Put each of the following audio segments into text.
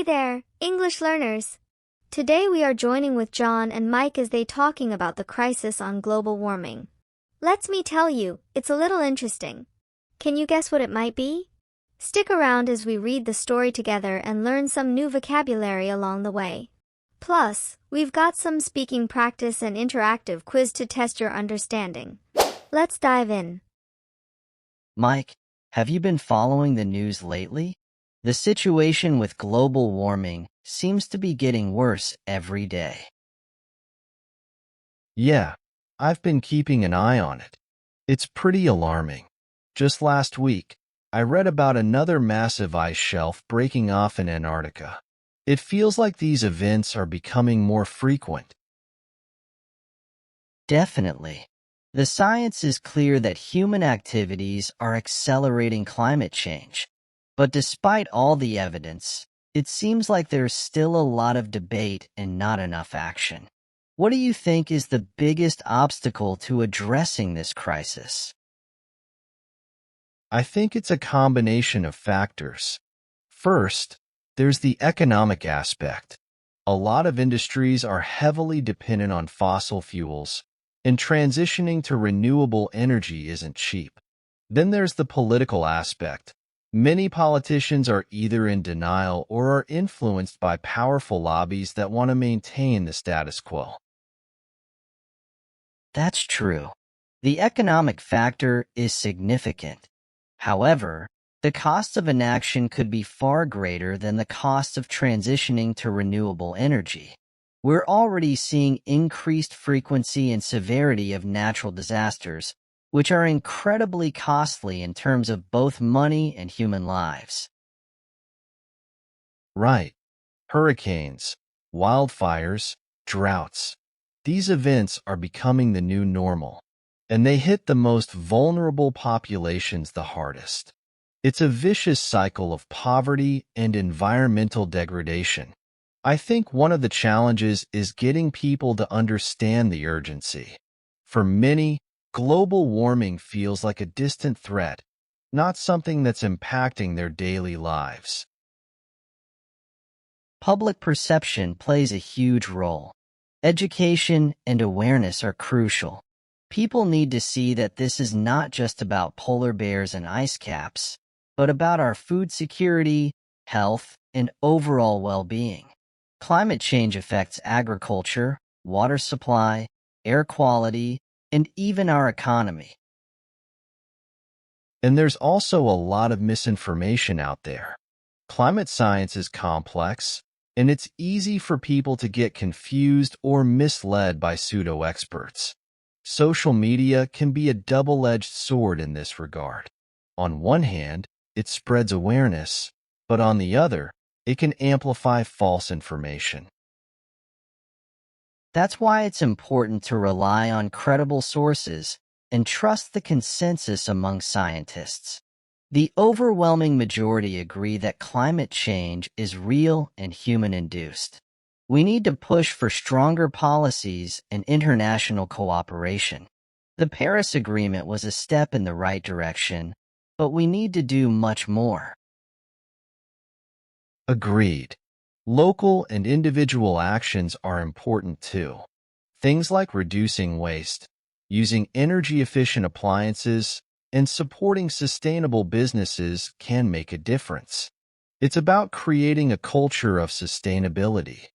there, English learners! Today we are joining with John and Mike as they talking about the crisis on global warming. Let me tell you, it's a little interesting. Can you guess what it might be? Stick around as we read the story together and learn some new vocabulary along the way. Plus, we've got some speaking practice and interactive quiz to test your understanding. Let's dive in. Mike, have you been following the news lately? The situation with global warming seems to be getting worse every day. Yeah, I've been keeping an eye on it. It's pretty alarming. Just last week, I read about another massive ice shelf breaking off in Antarctica. It feels like these events are becoming more frequent. Definitely. The science is clear that human activities are accelerating climate change. But despite all the evidence, it seems like there's still a lot of debate and not enough action. What do you think is the biggest obstacle to addressing this crisis? I think it's a combination of factors. First, there's the economic aspect. A lot of industries are heavily dependent on fossil fuels, and transitioning to renewable energy isn't cheap. Then there's the political aspect. Many politicians are either in denial or are influenced by powerful lobbies that want to maintain the status quo. That's true. The economic factor is significant. However, the cost of inaction could be far greater than the cost of transitioning to renewable energy. We're already seeing increased frequency and severity of natural disasters, which are incredibly costly in terms of both money and human lives. Right. Hurricanes, wildfires, droughts. These events are becoming the new normal, and they hit the most vulnerable populations the hardest. It's a vicious cycle of poverty and environmental degradation. I think one of the challenges is getting people to understand the urgency. For many, global warming feels like a distant threat, not something that's impacting their daily lives. Public perception plays a huge role. Education and awareness are crucial. People need to see that this is not just about polar bears and ice caps, but about our food security, health, and overall well-being. Climate change affects agriculture, water supply, air quality, and even our economy. And there's also a lot of misinformation out there. Climate science is complex, and it's easy for people to get confused or misled by pseudo-experts. Social media can be a double-edged sword in this regard. On one hand, it spreads awareness, but on the other, it can amplify false information. That's why it's important to rely on credible sources and trust the consensus among scientists. The overwhelming majority agree that climate change is real and human-induced. We need to push for stronger policies and international cooperation. The Paris Agreement was a step in the right direction, but we need to do much more. Agreed. Local and individual actions are important too. Things like reducing waste, using energy-efficient appliances, and supporting sustainable businesses can make a difference. It's about creating a culture of sustainability.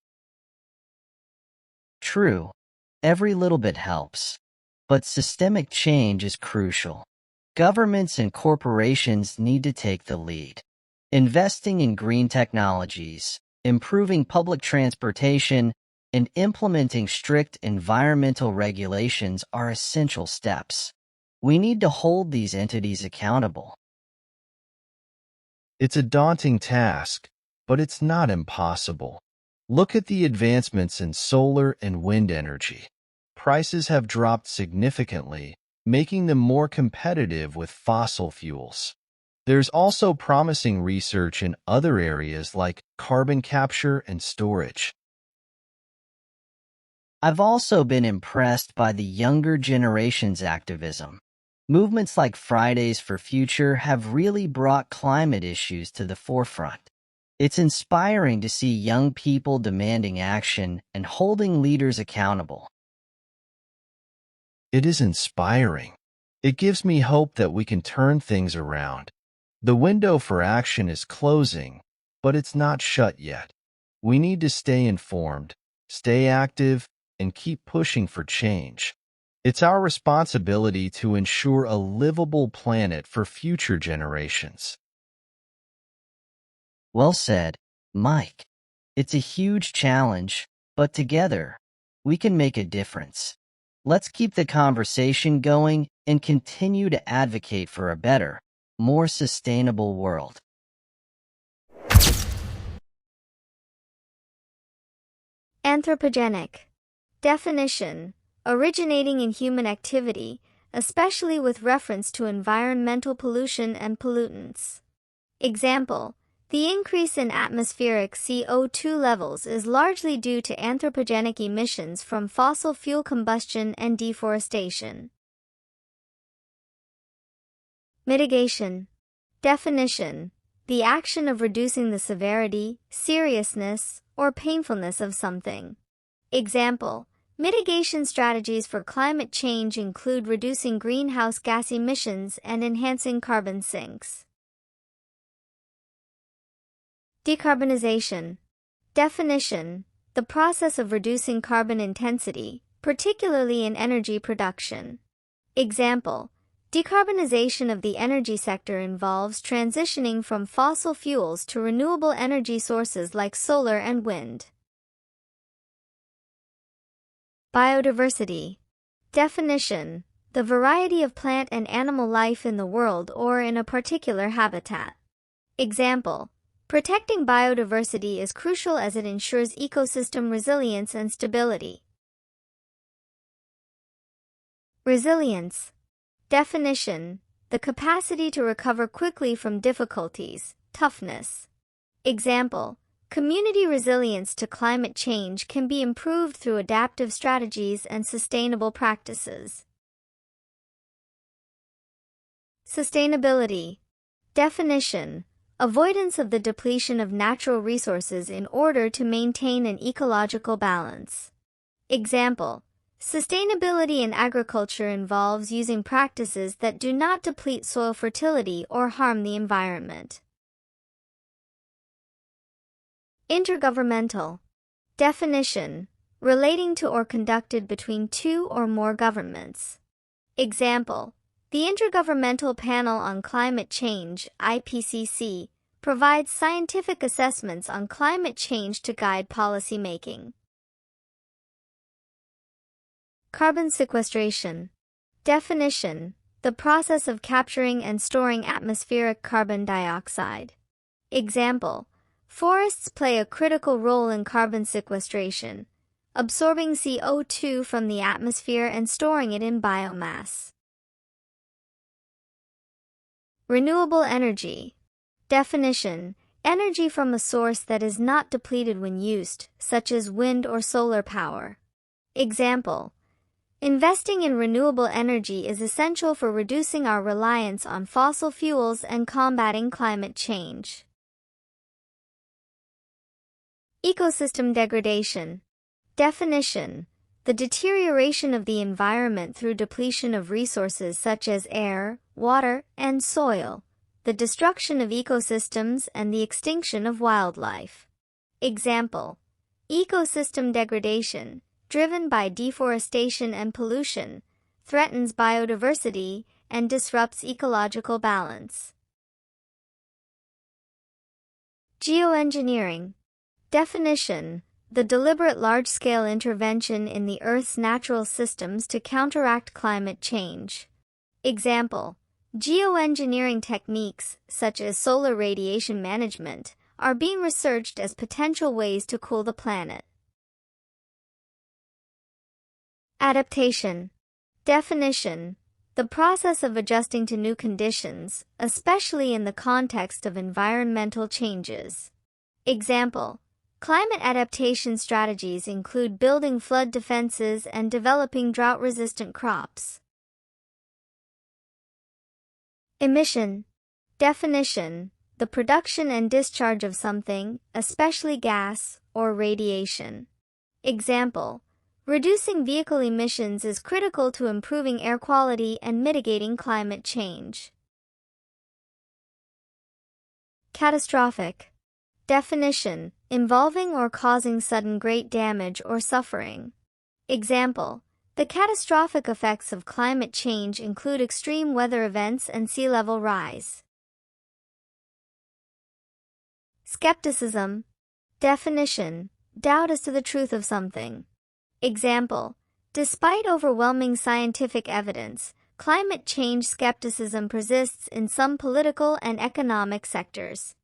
True, every little bit helps, but systemic change is crucial. Governments and corporations need to take the lead. Investing in green technologies, improving public transportation, and implementing strict environmental regulations are essential steps. We need to hold these entities accountable. It's a daunting task, but it's not impossible. Look at the advancements in solar and wind energy. Prices have dropped significantly, making them more competitive with fossil fuels. There's also promising research in other areas like carbon capture and storage. I've also been impressed by the younger generation's activism. Movements like Fridays for Future have really brought climate issues to the forefront. It's inspiring to see young people demanding action and holding leaders accountable. It is inspiring. It gives me hope that we can turn things around. The window for action is closing, but it's not shut yet. We need to stay informed, stay active, and keep pushing for change. It's our responsibility to ensure a livable planet for future generations. Well said, Mike. It's a huge challenge, but together, we can make a difference. Let's keep the conversation going and continue to advocate for a better, more sustainable world. Anthropogenic. Definition: originating in human activity, especially with reference to environmental pollution and pollutants. Example: the increase in atmospheric CO2 levels is largely due to anthropogenic emissions from fossil fuel combustion and deforestation. Mitigation. Definition: the action of reducing the severity, seriousness, or painfulness of something. Example: mitigation strategies for climate change include reducing greenhouse gas emissions and enhancing carbon sinks. Decarbonization. Definition: the process of reducing carbon intensity, particularly in energy production. Example: decarbonization of the energy sector involves transitioning from fossil fuels to renewable energy sources like solar and wind. Biodiversity. Definition: the variety of plant and animal life in the world or in a particular habitat. Example: protecting biodiversity is crucial as it ensures ecosystem resilience and stability. Resilience. Definition: the capacity to recover quickly from difficulties, toughness. Example: community resilience to climate change can be improved through adaptive strategies and sustainable practices. Sustainability. Definition: avoidance of the depletion of natural resources in order to maintain an ecological balance. Example: sustainability in agriculture involves using practices that do not deplete soil fertility or harm the environment. Intergovernmental. Definition: relating to or conducted between two or more governments. Example: the Intergovernmental Panel on Climate Change, IPCC, provides scientific assessments on climate change to guide policy making. Carbon sequestration. Definition: the process of capturing and storing atmospheric carbon dioxide. Example: forests play a critical role in carbon sequestration, absorbing CO2 from the atmosphere and storing it in biomass. Renewable energy. Definition: energy from a source that is not depleted when used, such as wind or solar power. Example: investing in renewable energy is essential for reducing our reliance on fossil fuels and combating climate change. Ecosystem degradation. Definition: the deterioration of the environment through depletion of resources such as air, water, and soil, the destruction of ecosystems, and the extinction of wildlife. Example: ecosystem degradation, driven by deforestation and pollution, threatens biodiversity and disrupts ecological balance. Geoengineering. Definition: the deliberate large-scale intervention in the Earth's natural systems to counteract climate change. Example: geoengineering techniques, such as solar radiation management, are being researched as potential ways to cool the planet. Adaptation. Definition: the process of adjusting to new conditions, especially in the context of environmental changes. Example: climate adaptation strategies include building flood defenses and developing drought-resistant crops. Emission. Definition: the production and discharge of something, especially gas or radiation. Example: reducing vehicle emissions is critical to improving air quality and mitigating climate change. Catastrophic. Definition: involving or causing sudden great damage or suffering. Example: the catastrophic effects of climate change include extreme weather events and sea level rise. Skepticism. Definition: doubt as to the truth of something. Example: despite overwhelming scientific evidence, climate change skepticism persists in some political and economic sectors.